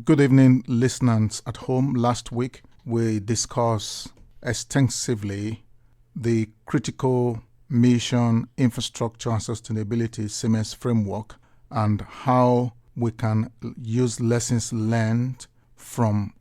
Good evening, listeners at home. Last week, we discussed extensively the critical mission, infrastructure, and sustainability CMS framework and how we can use lessons learned from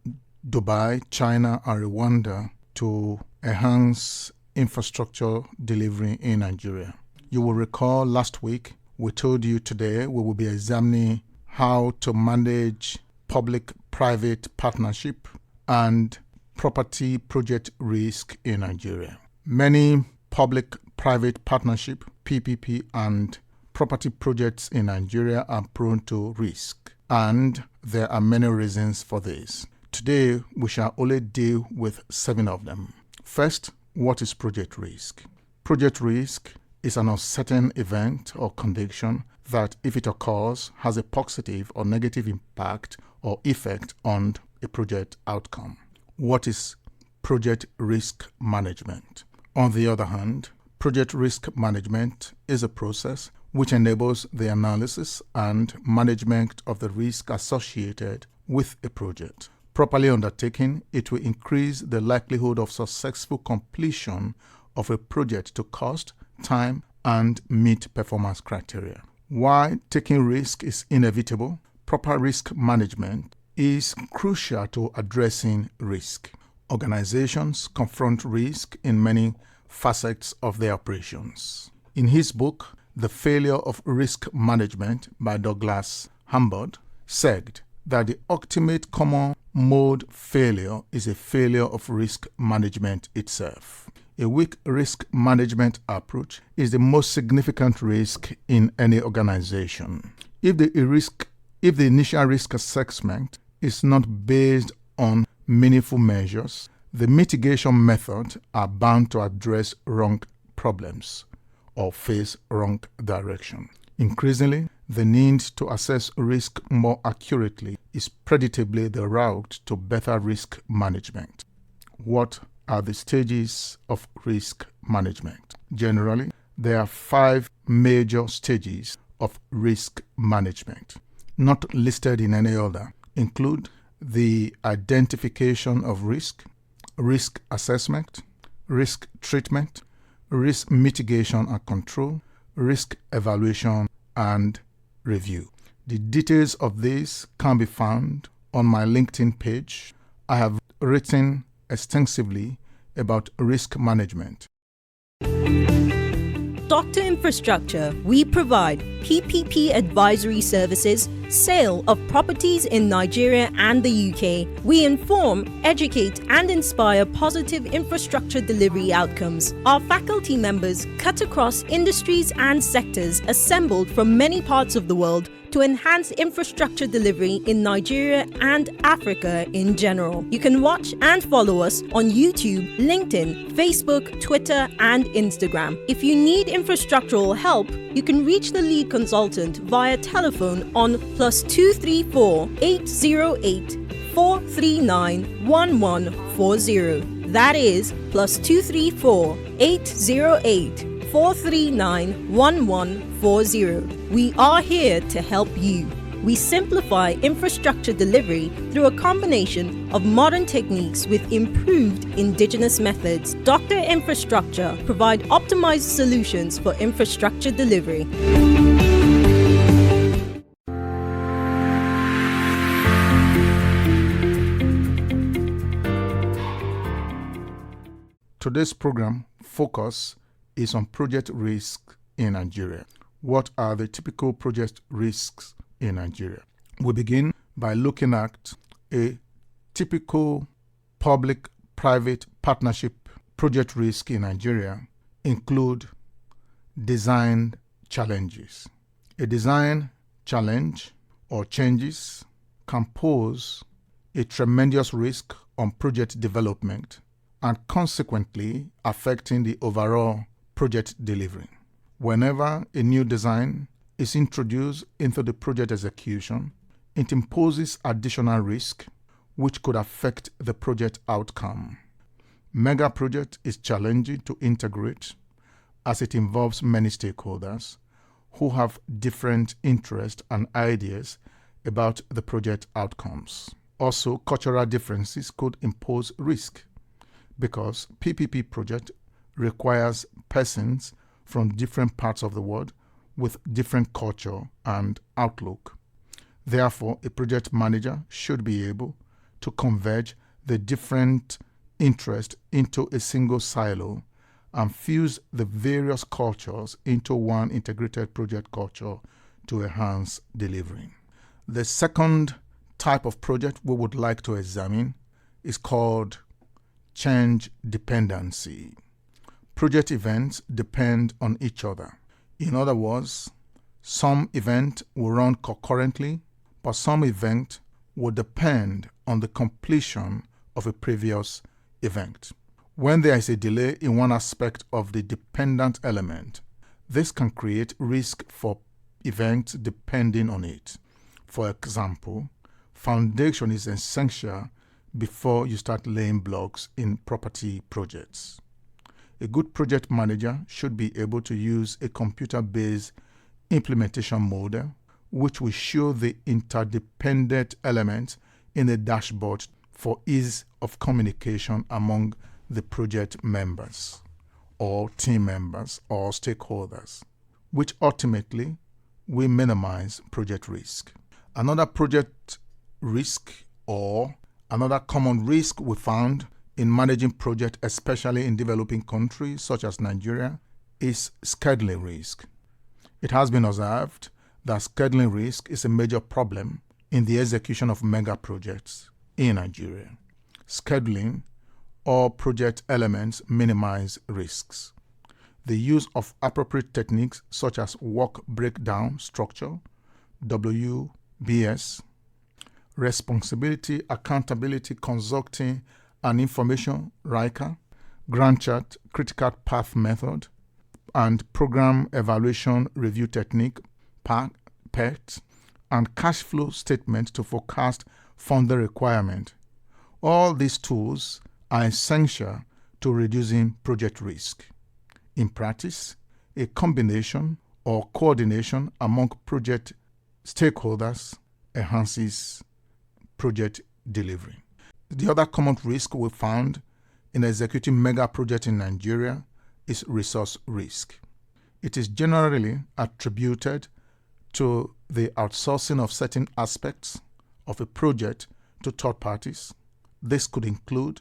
Dubai, China, and Rwanda to enhance infrastructure delivery in Nigeria. You will recall last week we told you today we will be examining how to manage public-private partnership and property project risk in Nigeria. Many public-private partnership, PPP, and property projects in Nigeria are prone to risk, and there are many reasons for this. Today, we shall only deal with 7 of them. First, what is project risk? Project risk is an uncertain event or condition that, if it occurs, has a positive or negative impact or effect on a project outcome. What is project risk management? On the other hand, project risk management is a process which enables the analysis and management of the risk associated with a project. Properly undertaken, it will increase the likelihood of successful completion of a project to cost, time, and meet performance criteria. While taking risk is inevitable, proper risk management is crucial to addressing risk. Organizations confront risk in many facets of their operations. In his book, The Failure of Risk Management by Douglas Hambord, said that the ultimate common mode failure is a failure of risk management itself. A weak risk management approach is the most significant risk in any organization. If the initial risk assessment is not based on meaningful measures, the mitigation methods are bound to address wrong problems or face wrong direction. Increasingly, the need to assess risk more accurately is predictably the route to better risk management. What are the stages of risk management? Generally, there are 5 major stages of risk management, not listed in any order. Include the identification of risk, risk assessment, risk treatment, risk mitigation and control, risk evaluation, and review. The details of this can be found on my LinkedIn page. I have written extensively about risk management. Dr. Infrastructure, we provide PPP advisory services, sale of properties in Nigeria and the UK. We inform, educate, and inspire positive infrastructure delivery outcomes. Our faculty members cut across industries and sectors assembled from many parts of the world to enhance infrastructure delivery in Nigeria and Africa in general. You can watch and follow us on YouTube, LinkedIn, Facebook, Twitter, and Instagram. If you need infrastructural help, you can reach the lead consultant via telephone on +234 808 439 1140. That is +234 808 439 1140. We are here to help you. We simplify infrastructure delivery through a combination of modern techniques with improved indigenous methods. Dr. Infrastructure provide optimized solutions for infrastructure delivery. Today's program focus is on project risk in Nigeria. What are the typical project risks in Nigeria? We begin by looking at a typical public-private partnership project risk in Nigeria include design challenges. A design challenge or changes can pose a tremendous risk on project development and consequently affecting the overall project delivery. Whenever a new design is introduced into the project execution, it imposes additional risk which could affect the project outcome. Megaproject is challenging to integrate as it involves many stakeholders who have different interests and ideas about the project outcomes. Also, cultural differences could impose risk because PPP project requires persons from different parts of the world with different culture and outlook. Therefore, a project manager should be able to converge the different interests into a single silo and fuse the various cultures into one integrated project culture to enhance delivery. The second type of project we would like to examine is called change dependency. Project events depend on each other. In other words, some events will run concurrently, but some events will depend on the completion of a previous event. When there is a delay in one aspect of the dependent element, this can create risk for events depending on it. For example, foundation is essential before you start laying blocks in property projects. A good project manager should be able to use a computer-based implementation model which will show the interdependent elements in a dashboard for ease of communication among the project members or team members or stakeholders, which ultimately will minimize project risk. Another project risk or another common risk we found in managing projects, especially in developing countries such as Nigeria, is scheduling risk. It has been observed that scheduling risk is a major problem in the execution of mega projects in Nigeria. Scheduling all project elements minimize risks. The use of appropriate techniques such as work breakdown structure, WBS, responsibility, accountability, consulting, and information, RICA, Gantt chart, critical path method, and program evaluation review technique, PET, and cash flow statement to forecast funding requirement. All these tools are essential to reducing project risk. In practice, a combination or coordination among project stakeholders enhances project delivery. The other common risk we found in executing mega projects in Nigeria is resource risk. It is generally attributed to the outsourcing of certain aspects of a project to third parties. This could include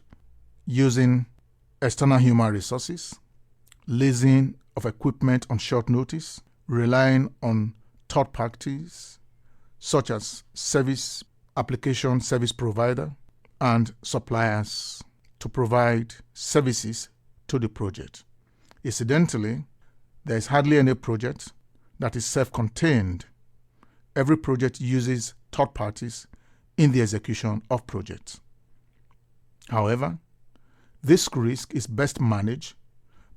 using external human resources, leasing of equipment on short notice, relying on third parties such as service application service provider and suppliers to provide services to the project. Incidentally, there is hardly any project that is self-contained. Every project uses third parties in the execution of projects. However, this risk is best managed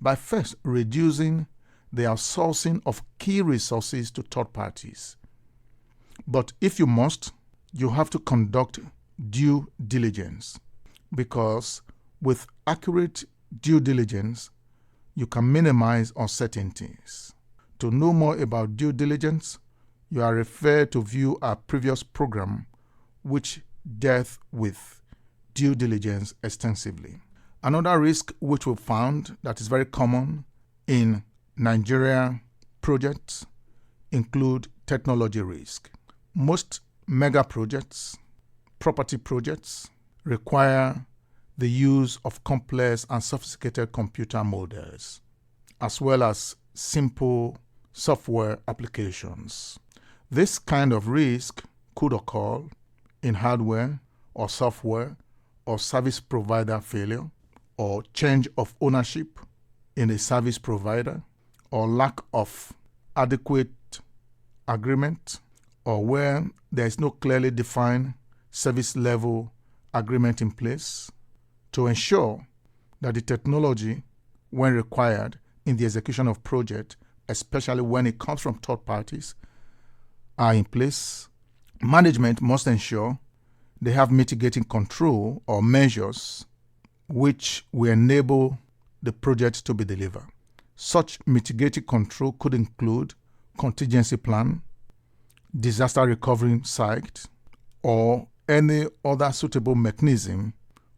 by first reducing the outsourcing of key resources to third parties. But if you must, you have to conduct due diligence, because with accurate due diligence, you can minimize uncertainties. To know more about due diligence, you are referred to view our previous program, which dealt with due diligence extensively. Another risk which we found that is very common in Nigeria projects include technology risk. Most mega projects, property projects, require the use of complex and sophisticated computer models, as well as simple software applications. This kind of risk could occur in hardware or software or service provider failure, or change of ownership in a service provider, or lack of adequate agreement, or where there is no clearly defined service level agreement in place to ensure that the technology, when required in the execution of project, especially when it comes from third parties, are in place. Management must ensure they have mitigating control or measures which will enable the project to be delivered. Such mitigating control could include contingency plan, disaster recovery site, or any other suitable mechanism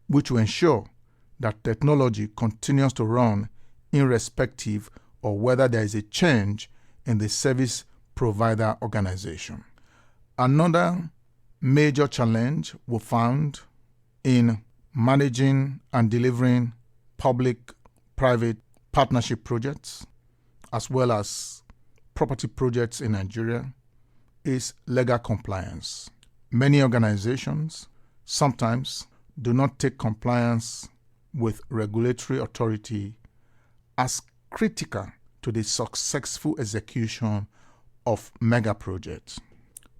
which will ensure that technology continues to run irrespective of whether there is a change in the service provider organization. Another major challenge we found in managing and delivering public-private partnership projects as well as property projects in Nigeria is legal compliance. Many organizations sometimes do not take compliance with regulatory authority as critical to the successful execution of mega projects.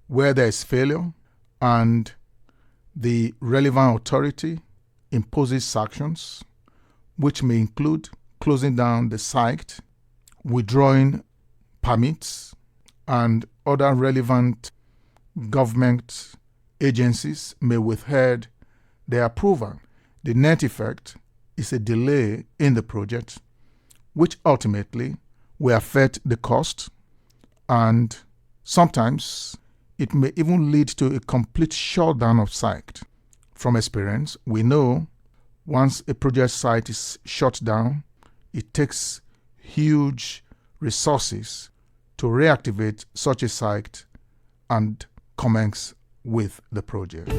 Where there is failure and the relevant authority imposes sanctions, which may include closing down the site, withdrawing permits, and other relevant government agencies may withhold their approval. The net effect is a delay in the project, which ultimately will affect the cost, and sometimes it may even lead to a complete shutdown of site. From experience, we know once a project site is shut down, it takes huge resources to reactivate such a site and commence with the project.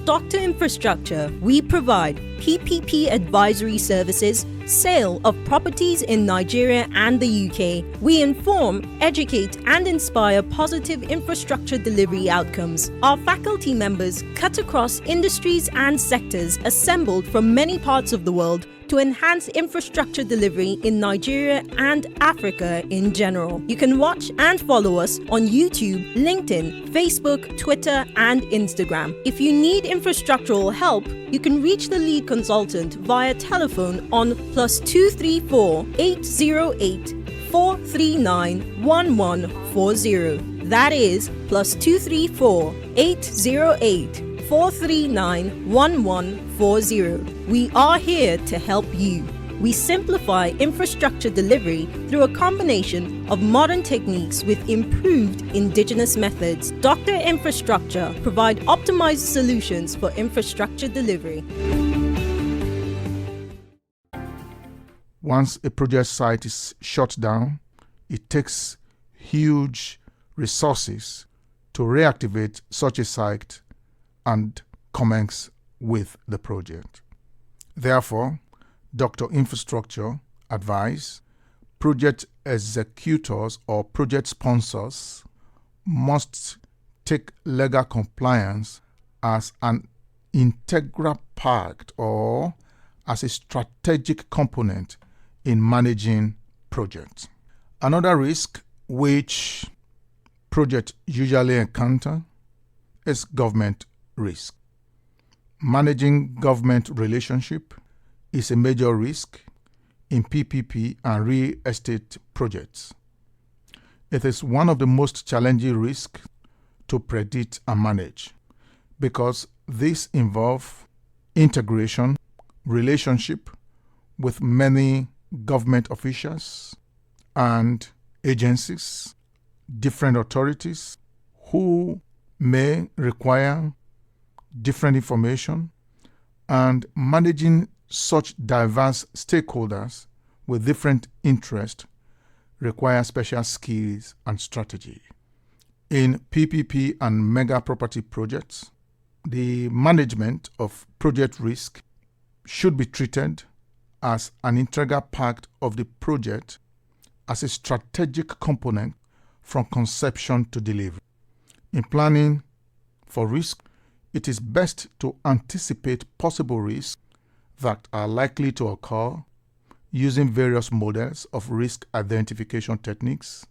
Dr. Infrastructure, we provide PPP advisory services, sale of properties in Nigeria and the UK. We inform, educate, and inspire positive infrastructure delivery outcomes. Our faculty members cut across industries and sectors assembled from many parts of the world to enhance infrastructure delivery in Nigeria and Africa in general. You can watch and follow us on YouTube, LinkedIn, Facebook, Twitter, and Instagram. If you need infrastructural help, you can reach the lead consultant via telephone on +234 808 439 1140. That is +234 808 439 1140. We are here to help you. We simplify infrastructure delivery through a combination of modern techniques with improved indigenous methods. Dr. Infrastructure provide optimized solutions for infrastructure delivery. Once a project site is shut down, it takes huge resources to reactivate such a site and commence with the project. Therefore, Dr. Infrastructure advise project executors or project sponsors must take legal compliance as an integral part or as a strategic component in managing projects. Another risk which projects usually encounter is government risk. Managing government relationship is a major risk in PPP and real estate projects. It is one of the most challenging risks to predict and manage because this involves integration, relationship with many government officials and agencies, different authorities who may require different information, and managing such diverse stakeholders with different interests require special skills and strategy. In PPP and mega property projects, the management of project risk should be treated as an integral part of the project as a strategic component from conception to delivery. In planning for risk, it is best to anticipate possible risks that are likely to occur using various models of risk identification techniques,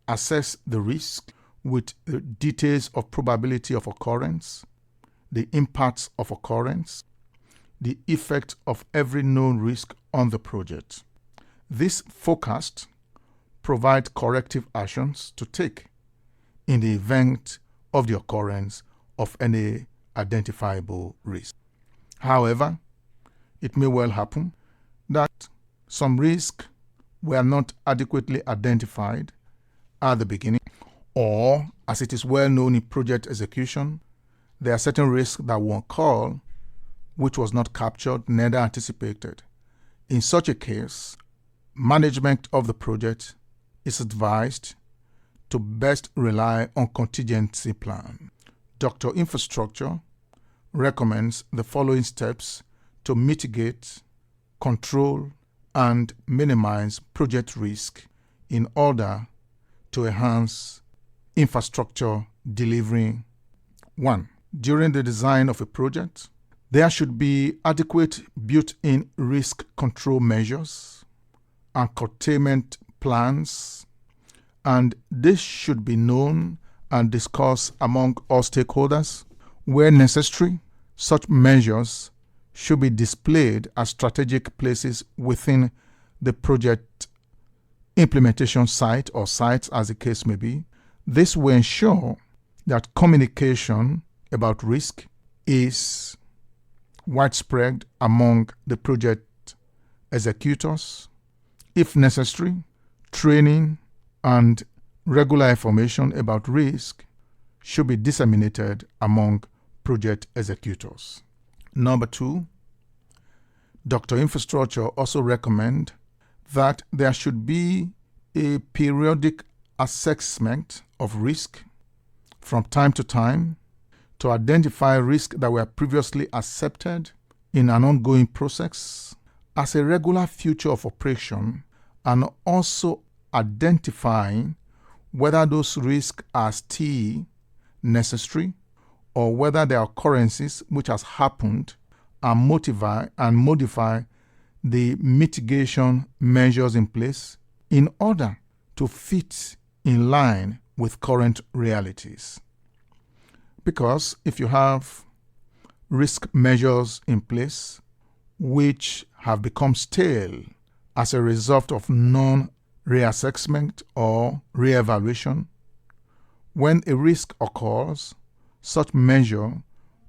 assess the risk with the details of probability of occurrence, the impacts of occurrence, the effect of every known risk on the project. This forecast provides corrective actions to take in the event of the occurrence of any identifiable risk. However, it may well happen that some risks were not adequately identified at the beginning, or, as it is well known in project execution, there are certain risks that will occur which was not captured, neither anticipated. In such a case, management of the project is advised to best rely on contingency plan. Dr. Infrastructure recommends the following steps to mitigate, control, and minimize project risk in order to enhance infrastructure delivery. 1. During the design of a project, there should be adequate built-in risk control measures and containment plans, and this should be known and discussed among all stakeholders. Where necessary, such measures should be displayed at strategic places within the project implementation site or sites, as the case may be. This will ensure that communication about risk is widespread among the project executors. If necessary, training and regular information about risk should be disseminated among project executors. Number 2, Dr. Infrastructure also recommend that there should be a periodic assessment of risk from time to time to identify risks that were previously accepted in an ongoing process as a regular feature of operation, and also identifying whether those risks are still necessary or whether their occurrences which has happened and modify the mitigation measures in place in order to fit in line with current realities. Because if you have risk measures in place which have become stale as a result of non-reassessment or re-evaluation, when a risk occurs, such measure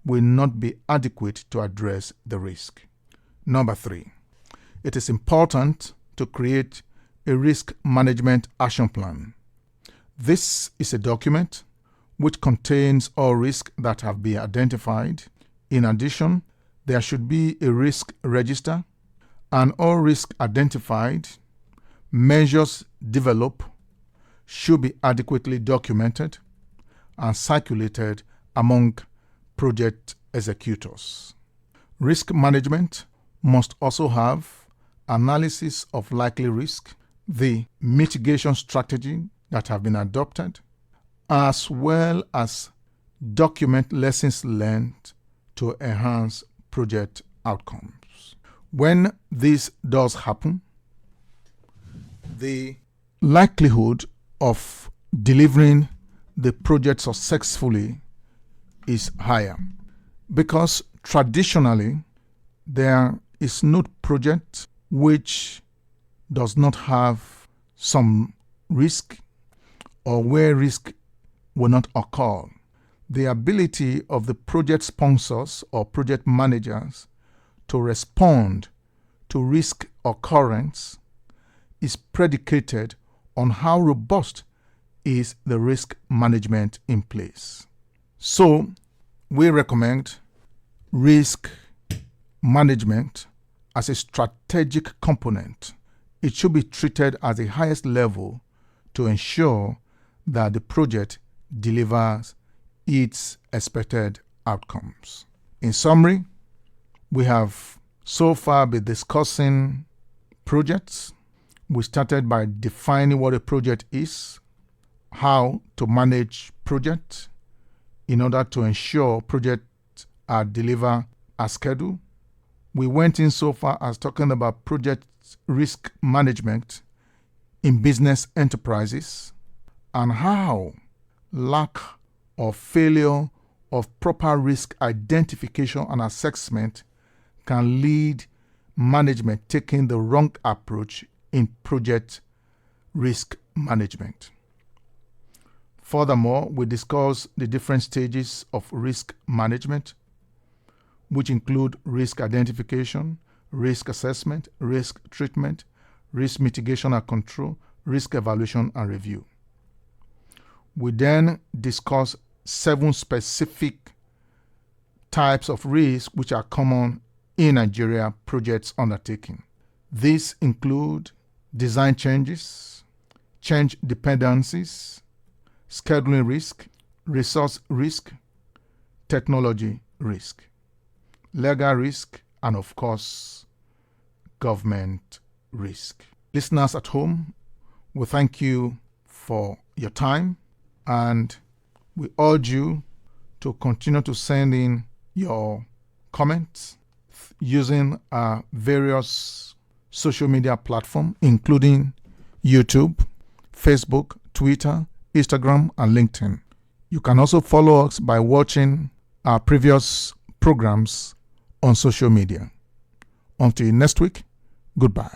will not be adequate to address the risk. Number 3, it is important to create a risk management action plan. This is a document which contains all risks that have been identified. In addition, there should be a risk register, and all risks identified, measures developed, should be adequately documented and circulated among project executors. Risk management must also have analysis of likely risk, the mitigation strategy that have been adopted, as well as document lessons learned to enhance project outcomes. When this does happen, the likelihood of delivering the project successfully is higher, because traditionally there is no project which does not have some risk or where risk will not occur. The ability of the project sponsors or project managers to respond to risk occurrence is predicated on how robust is the risk management in place. So, we recommend risk management as a strategic component. It should be treated as the highest level to ensure that the project delivers its expected outcomes. In summary, we have so far been discussing projects. We started by defining what a project is, how to manage projects in order to ensure projects are delivered as scheduled. We went in so far as talking about project risk management in business enterprises and how lack or failure of proper risk identification and assessment can lead management taking the wrong approach in project risk management. Furthermore, we discuss the different stages of risk management, which include risk identification, risk assessment, risk treatment, risk mitigation and control, risk evaluation and review. We then discuss 7 specific types of risk which are common in Nigeria projects undertaking. These include design changes, change dependencies, scheduling risk, resource risk, technology risk, legal risk, and of course, government risk. Listeners at home, we thank you for your time, and we urge you to continue to send in your comments using our various social media platforms, including YouTube, Facebook, Twitter, Instagram, and LinkedIn. You can also follow us by watching our previous programs on social media. Until next week, goodbye.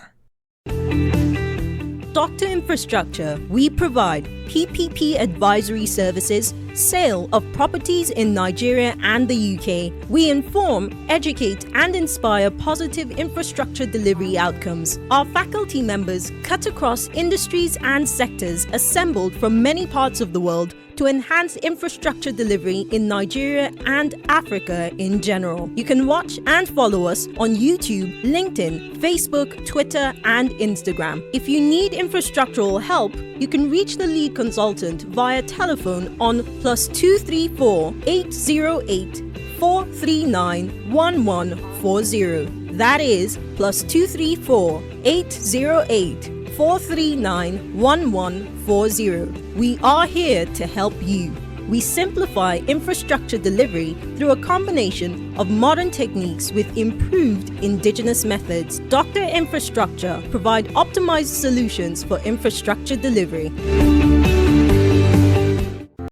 Dr. Infrastructure, we provide PPP advisory services, sale of properties in Nigeria and the UK. We inform, educate, and inspire positive infrastructure delivery outcomes. Our faculty members cut across industries and sectors assembled from many parts of the world to enhance infrastructure delivery in Nigeria and Africa in general. You can watch and follow us on YouTube, LinkedIn, Facebook, Twitter, and Instagram. If you need infrastructural help, you can reach the lead consultant via telephone on +234 808 439 1140. That is +234 808 439 1140. We are here to help you. We simplify infrastructure delivery through a combination of modern techniques with improved indigenous methods. Dr. Infrastructure provide optimized solutions for infrastructure delivery.